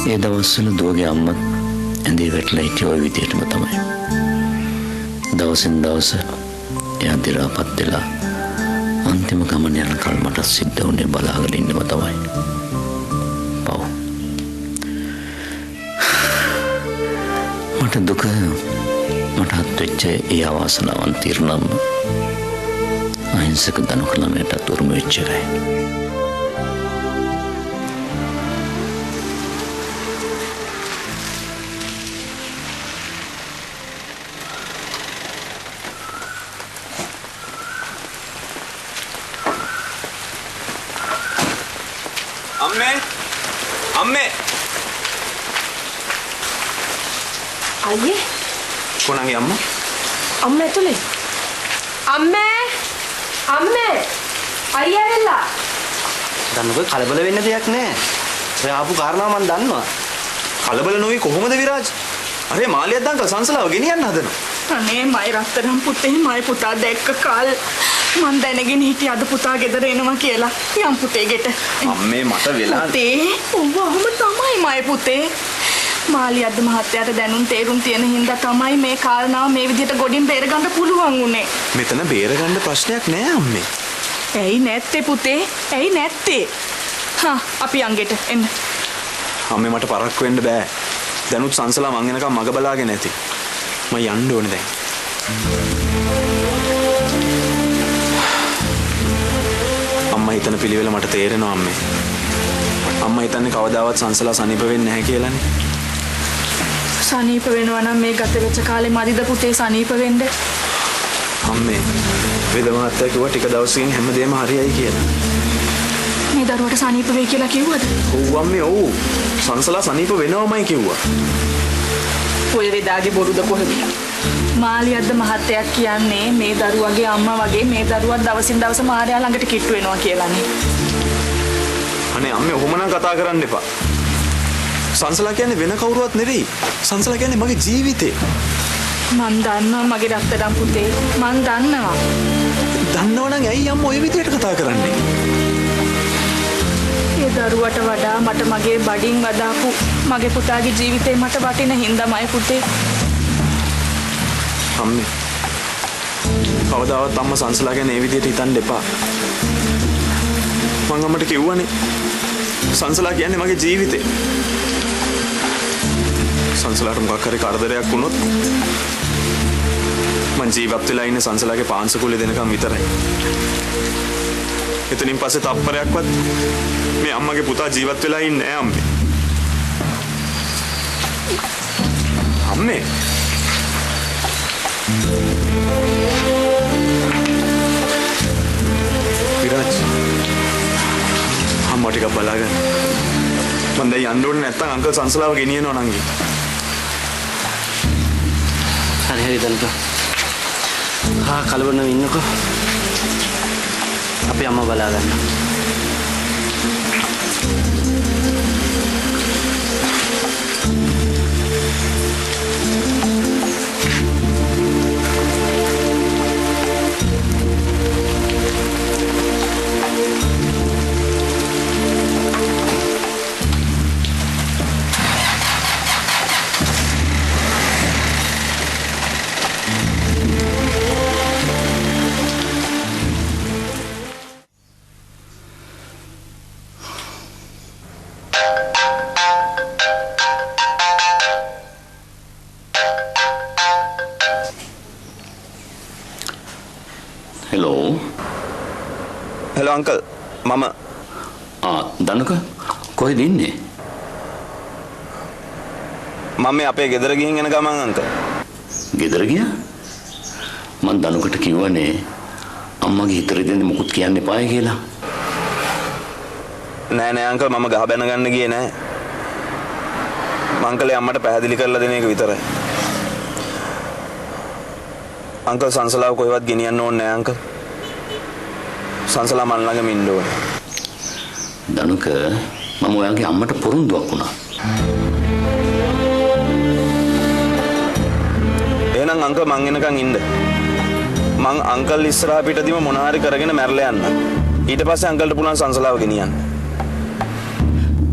ඒ දවස්වල දුවගේ අම්මත් ඇඳේ වැටලා හිටිය ওই විදිහටම තමයි. දවසින් දවස එයා දිරාපත් වෙලා අන්තිම ගමන යනකල් මට සිද්ධ වුණේ බලාගෙන ඉන්නම තමයි. පව්. මට දුක මටත් වෙච්ච ඒ අවාසනාවන් తీරනම අහිංසක දනුක ළමයට උරුම වෙච්ච එකයි. अम्मे आइए कौन आ गया अम्मा अम्मे तो ले अम्मे अम्मे आइए वेला දන්නකො කලබල වෙන්න දෙයක් නෑ. ඔය ආපු කාරණාව මම දන්නවා. කලබල නොවි කොහොමද විරාජ්? අර මාලියක් දාන්න සංසලාව ගෙනියන්න හදනවා. අනේ මයි රත්තරන් පුතේ මයි පුතා දැක්ක කාල් මන් දැනගෙන හිටිය අද පුතා ගෙදර එනවා කියලා. යම් පුතේ ගෙට. අම්මේ මට වෙලා පුතේ ඔබම තමයි මයි පුතේ. මාලියද්ද මහත්තයාට දැනුම් තේරුම් තියෙන හින්දා තමයි මේ කාරණාව මේ විදිහට ගොඩින් බේරගන්න පුළුවන් උනේ. මෙතන බේරගන්න ප්‍රශ්නයක් නෑ අම්මේ. ඇයි නැත්තේ පුතේ? ඇයි නැත්තේ? හා අපි අංගෙට එන්න. අම්මේ මට පරක්කු වෙන්න බෑ. දැනුත් සංසලා මං එනකම් මග බලාගෙන ඇති. මම යන්න ඕනේ දැන්. අම්මා හිතන පිළිවෙල මට තේරෙනවා අම්මේ. අම්මා හිතන්නේ කවදාවත් සංසලා සනීප වෙන්නේ නැහැ කියලානේ. සනීප වෙනවා නම් මේ ගත වෙච්ච කාලේ මදිද පුතේ සනීප වෙන්න? අම්මේ වේද මහත්තයා කිව්වා ටික දවසකින් හැමදේම හරියයි කියලා. මේ දරුවට සනීප වෙයි කියලා කිව්වද? ඔව් අම්මේ ඔව්. සංසලා සනීප වෙනවමයි කිව්වා. ඔය වෙදාගේ බොරුද කොහෙද? මාලියද්ද මහත්තයා කියන්නේ මේ දරුවගේ අම්මා වගේ මේ දරුවා දවසින් දවස මාර්යා ළඟට කිට්ටු වෙනවා කියලානේ. අනේ අම්මේ ඔහොම නම් කතා කරන්න එපා. සංසලා කියන්නේ වෙන කවුරුවත් නෙවෙයි. සංසලා කියන්නේ මගේ ජීවිතේ. මං දන්නවා මගේ රත්තරන් පුතේ. මං දන්නවා. දන්නවනම් ඇයි අම්මා ඔය විදියට කතා කරන්නේ? ඒ දරුවට වඩා මට මගේ බඩින් වදාපු මගේ පුතාගේ ජීවිතේ මට වටින හින්දාමයි පුතේ. අම්මේ. කවදාවත් අම්මා සංසලා ගැන ඒ විදියට හිතන්න එපා. මං අම්මට කිව්වනේ. සංසලා කියන්නේ මගේ ජීවිතේ. සංසලාට මොකක් හරි කරදරයක් වුණොත් මං ජීවත් වෙලා ඉන්නේ සංසලාගේ පාන්සකුලේ දෙනකම් විතරයි. එතනින් පස්සේ තප්පරයක්වත් මේ අම්මගේ පුතා ජීවත් වෙලා ඉන්නේ නැහැ අම්මේ. අම්මේ. විරාජ්. අම්මා ටිකක් බලාගන්න. මම දැන් යන්න ඕනේ නැත්තම් අංකල් සංසලාව ගෙනියනවා නංගි. හරි දන්කෝ. කලබල නොවෙ ඉන්නකෝ. අපි අම්මා බලා ගන්න. හෙලෝ අංකල් මම දනුක කොහෙද ඉන්නේ? මම මේ අපේ ගෙදර ගිහින් එන ගමන් අංකල්. ගෙදර ගියා? මං දනුකට කිව්වනේ අම්මගේ හිතේ දෙන්නේ මොකුත් කියන්න එපායි කියලා. නෑ අංකල් මම ගහ බැන ගන්න ගියේ නෑ. අංකලේ අම්මට පැහැදිලි කරලා දෙන එක විතරයි. අංකල් සංසලාව කොහෙවත් ගෙනියන්න ඕනේ නෑ අංකල්. සංසලා මන් ළඟම ඉන්න ඕනේ. දනුක මම ඔයාගේ අම්මට පොරොන්දුවක් වුණා. එහෙනම් අංකල් මං එනකන් ඉන්න. මං අංකල් ඉස්සරහා පිටදීම මොන හරි කරගෙන මැරලා යන්න. ඊට පස්සේ අංකල්ට පුළුවන් සංසලාව ගෙනියන්න.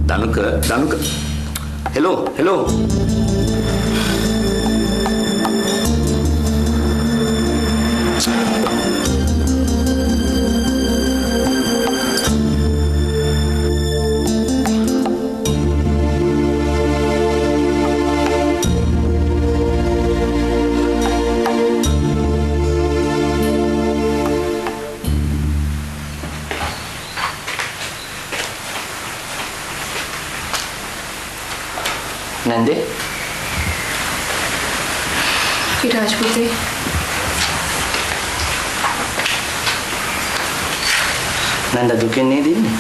දනුක හෙලෝ නැන්දේ විරාජ් පුතේ නැන්ද දුකෙන් නේද ඉන්නේ?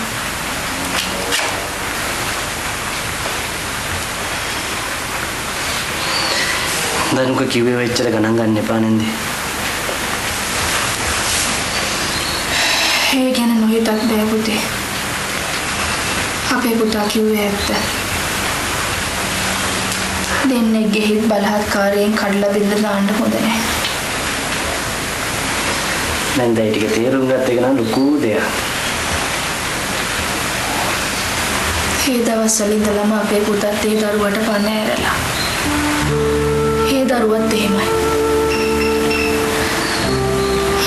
දනුක කිව්වේ වෙච්චර ගණන් ගන්න එපා නැන්දේ. ඒ ගැන නොහිතත් බෑ පුතේ. අපේ පුතා කිව්වේ ඇත්ත. දෙන්නෙක්ගේ හිත් බලහත්කාරයෙන් කඩලා බින්ද දාන්න හොඳ නැහැ. නැන්ද ඒ ටික තේරුම් ගත්ත එක නම් ලොකු දෙයක්. ඒ දවස්වල ඉඳලම අපේ පුතත් ඒ දරුවට පණ ඇරලා. ඒ දරුවත් එහෙමයි.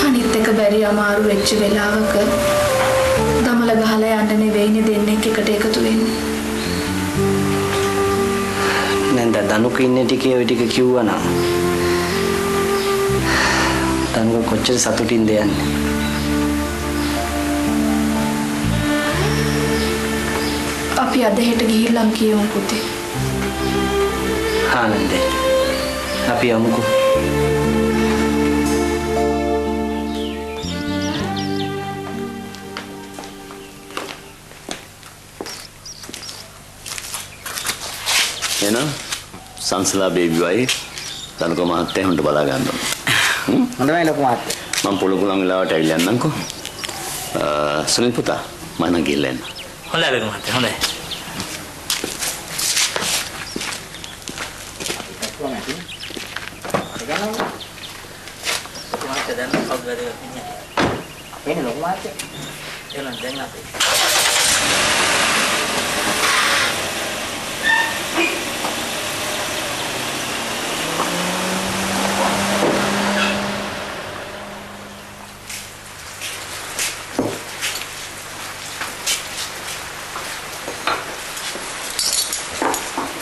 අනිත් එක බැරි අමාරු වෙච්ච වෙලාවක දමල ගහලා යන්න නෙවෙයිනේ දෙන්නෙක් එකට එකතු වෙන්නේ. නැන්ද දනුක ඉන්නේ ටිකේ ඔය ටික කිව්වනම් දනුක කොච්චර සතුටින්ද යන්නේ. අපි අද හෙට ගිහිල්ලා කියමු පුතේ. හා නැන්දේ අපි යමුකෝ. එහෙනම් සංසලා බේබි වයි දනුක මහත්තයා හොඳ බලා ගන්න ඕන. හොඳයි ලොකු මහත්තයා. මම පුළුවන් වෙලාවට ඇවිල්ලා යන්නම්කෝ. සුනිල් පුතා මම නම් ගිහලා එන්න. හොඳයි ලොකු මහත්තයා හොඳයි.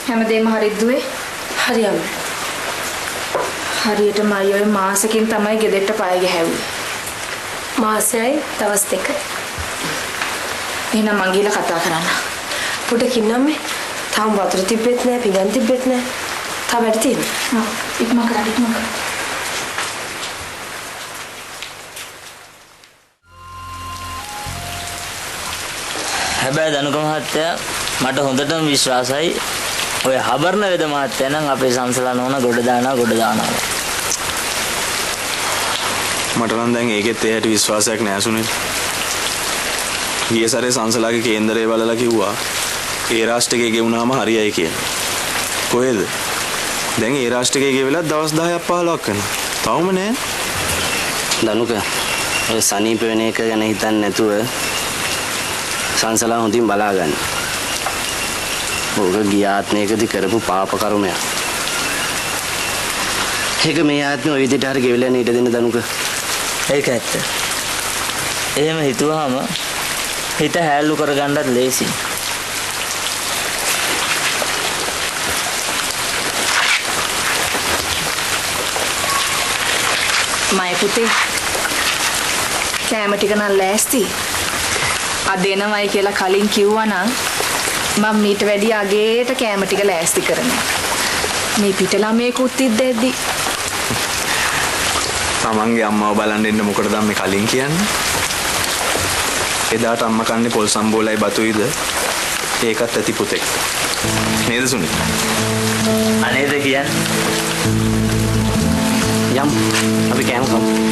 හැමදේම හරිද දුවේ? හරි අම්මේ. හරියට මයි ඔය මාසෙකින් තමයි ගෙදරට පය ගැහැව්වේ. මාසෙයි දවස් 2. එහෙනම් මං ගිහලා කතා කරන්න. පොඩකින් අම්මේ. තාම වතුර තිබෙත් නෑ, පිඟන් තිබෙත් නෑ. තා වැඩ තියෙන්නේ. ඉක්මන් කරන්න. හැබැයි දනුක මහත්තයා මට හොඳටම විශ්වාසයි ඔය හබර්ණ වේද මහත්තයා නම් අපේ සංසලා නෝන ගොඩ දානවා. මට නම් දැන් ඒකෙත් ඒ හැටි විශ්වාසයක් නෑ සුනිල්. ගිය සැරේ සංසලාගේ කේන්දරේ බලලා කිව්වා ඒ රාෂ්ට්‍රකේ ගෙවුනාම හරියයි කියලා. කොහෙද? දැන් ඒ රාෂ්ට්‍රකේ ගෙවිලා දවස් 10ක් 15ක් වෙනවා. තවම නෑ. දනුක ඔය සනීප වෙන එක ගැන හිතන්නේ නැතුව සංසලා හොඳින් බලාගන්න. ඕක ගිය ආත්මයකදී කරපු පාප කර්මයක්. ඒක මේ ආත්මෙ ඔය විදිහට හරි ගෙවිලා නීට දෙන්න දනුක. ඒක ඇත්ත. එහෙම හිතුවාම හිත හැල්ලු කරගන්නත් ලේසි. මයි පුතේ කෑම ටික නම් ලෑස්ති. අද එනවයි කියලා කලින් කිව්වා නම් මම මීට වැඩිය අගේට කෑම ටික ලෑස්ති කරනවා. මේ පිට ළමයෙකුත් ඉද්දැද්දි තමන්ගේ අම්මව බලන්න එන්න මොකටද මේ කලින් කියන්නේ? එදාට අම්මා කන්නේ පොල් සම්බෝලයි බතුයිද? ඒකත් ඇති පුතෙක්. නේද සුනිල්? අනේද කියන්නේ? යම් අපි කෑම කමු.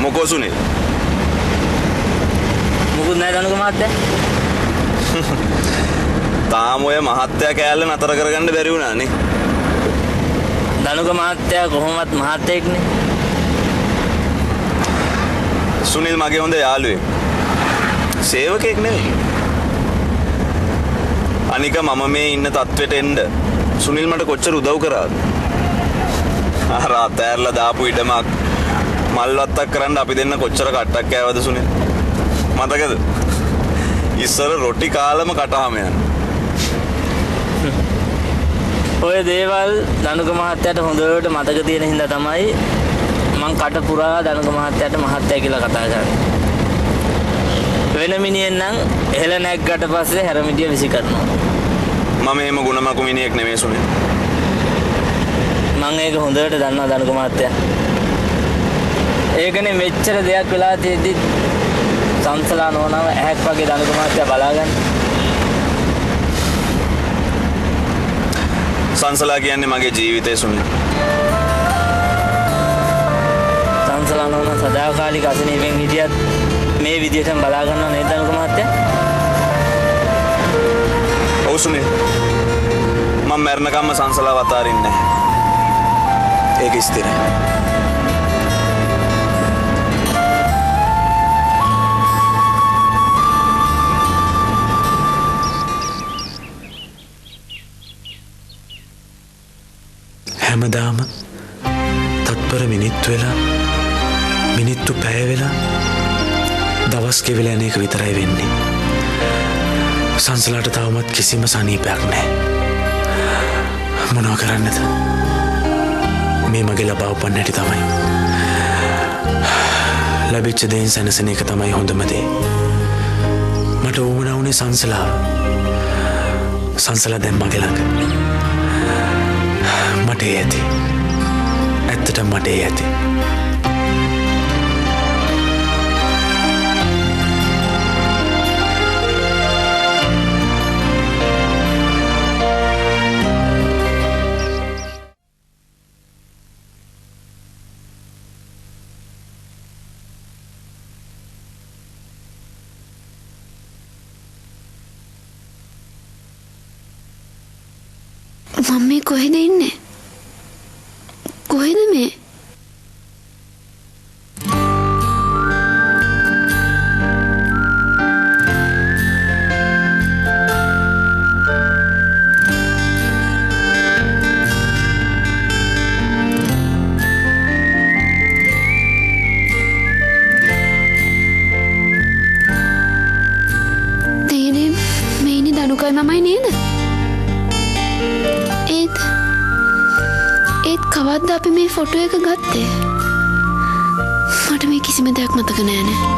මොකෝ සුනිල්? මොකුත් නෑ දනුක මහත්තයා. තාම ඔය මහත්තයා කෑල්ල නතර කරගන්න බැරි වුණා නේ. දනුක මහත්තයා කොහොමවත් මහත්තයෙක්නේ. සුනිල් මගේ හොඳ යාළුවෙක්. සේවකයෙක් නෙවෙයි. අනික මම මේ ඉන්න තත්වෙට එන්න සුනිල් මට කොච්චර උදව් කරාද? අර අතෑරලා දාපු ඉඩමක් මල්වත්තක් කරන්න අපි දෙන්න කොච්චර කට්ටක් කෑවද සුනිල්? මතකද? ඉස්සර රොටි කාලම කටහම යන. ඔය දේවල් දනුක මහත්තයාට හොඳට මතක තියෙන හින්දා තමයි මං කට පුරා දනුක මහත්තයාට මහත්තයා කියලා කතා කරන්නේ. වෙන මිනිහෙන් නම් එහෙල නැග්ගට පස්සේ හැරමිටිය විසි කරනවා. මම එහෙම ගුණමකු මිනිහෙක් නෙමෙයි සුනිල්. මං ඒක හොඳට දන්නවා දනුක මහත්තයා. ඒකනේ මෙච්චර දෙයක් වෙලා තියෙද්දි සංසලා නෝනව ඇහැක් වගේ දනුක මහත්තයා බලාගන්න. සංසලා කියන්නේ මගේ ජීවිතේ සුනිල්. සංසලා නෝන සදාකාලික අසනීපෙන් හිටියත් මේ විදිහටම බලා ගන්නව නේද දනුක මහත්තයා? ඔව් සුනිල්. මම මරණකම්ම සංසලාව අතාරින්නේ නැහැ. ඒක ස්ථිරයි. හැමදාම තත්පර මිනිත්තු වෙලා මිනිත්තු පැය වෙලා දවස් කෙවිලා යන එක විතරයි වෙන්නේ. සංසලාට තවමත් කිසිම සනීපයක් නැහැ. මොනව කරන්නද? මේ මගේ ලබා උපන් හැටි තමයි. ලැබිච්ච දෙයින් සැනසෙන එක තමයි හොඳම දේ. මට උවමනා වුණේ සංසලාව. සංසලා දැන් මගේ ළඟ. මට ඒ ඇති. ඇත්තටම මට ඒ ඇති. මම්මී කොහෙද ඉන්නේ? කොහෙද මේ? තේනේ මේනි දනුකයි මමයි නේද? ඒත් කවද්ද අපි මේ ෆොටෝ එක ගත්තේ? මට මේ කිසිම දෙයක් මතක නෑනේ.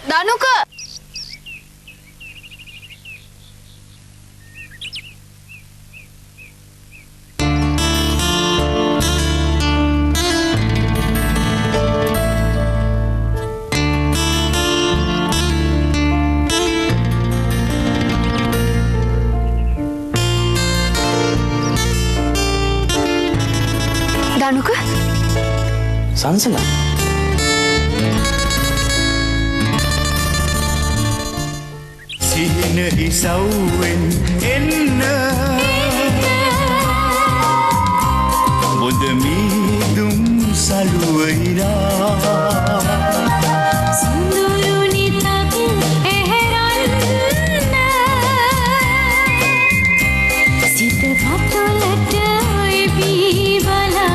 Danuka! Danuka? Sansala? සිහින ඉසව්වෙන් එන්න බොද මීදුම් සලුවයිරා සුඳුරු නිතක් එහෙරන්න සිත පතුලට එවී බලා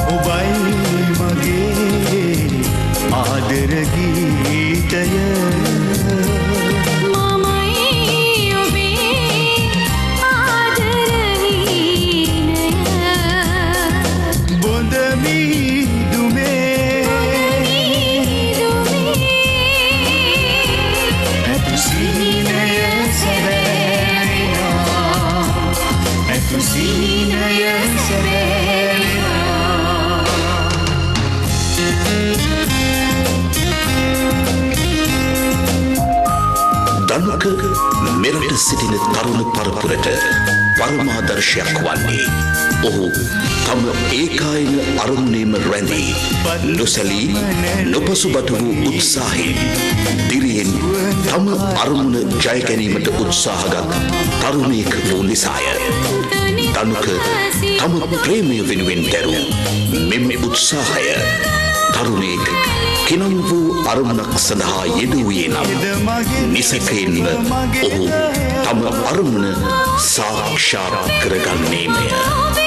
ඔබයි මගේ ආදර ගීතය දනුක මෙරට සිටින තරුණ පරපුරට පරමාදර්ශයක් වන්නේ ඔහු තම ඒකායන අරමුණේම රැඳී නොසැලී නොපසුබට වූ උත්සාහයෙන් දිරියෙන් තම අරමුණ ජය ගැනීමට උත්සාහගත් තරුණයෙක් වූ නිසාය. දනුක තම ප්‍රේමය වෙනුවෙන් දැරූ මෙම උත්සාහය තරුණයෙක් කිනම් වූ අරමුණක් සඳහා යෙදුවේ නම් නිසකයෙන්ම ඔහු තම අරමුණ සාක්ෂාත් කරගන්නේමය.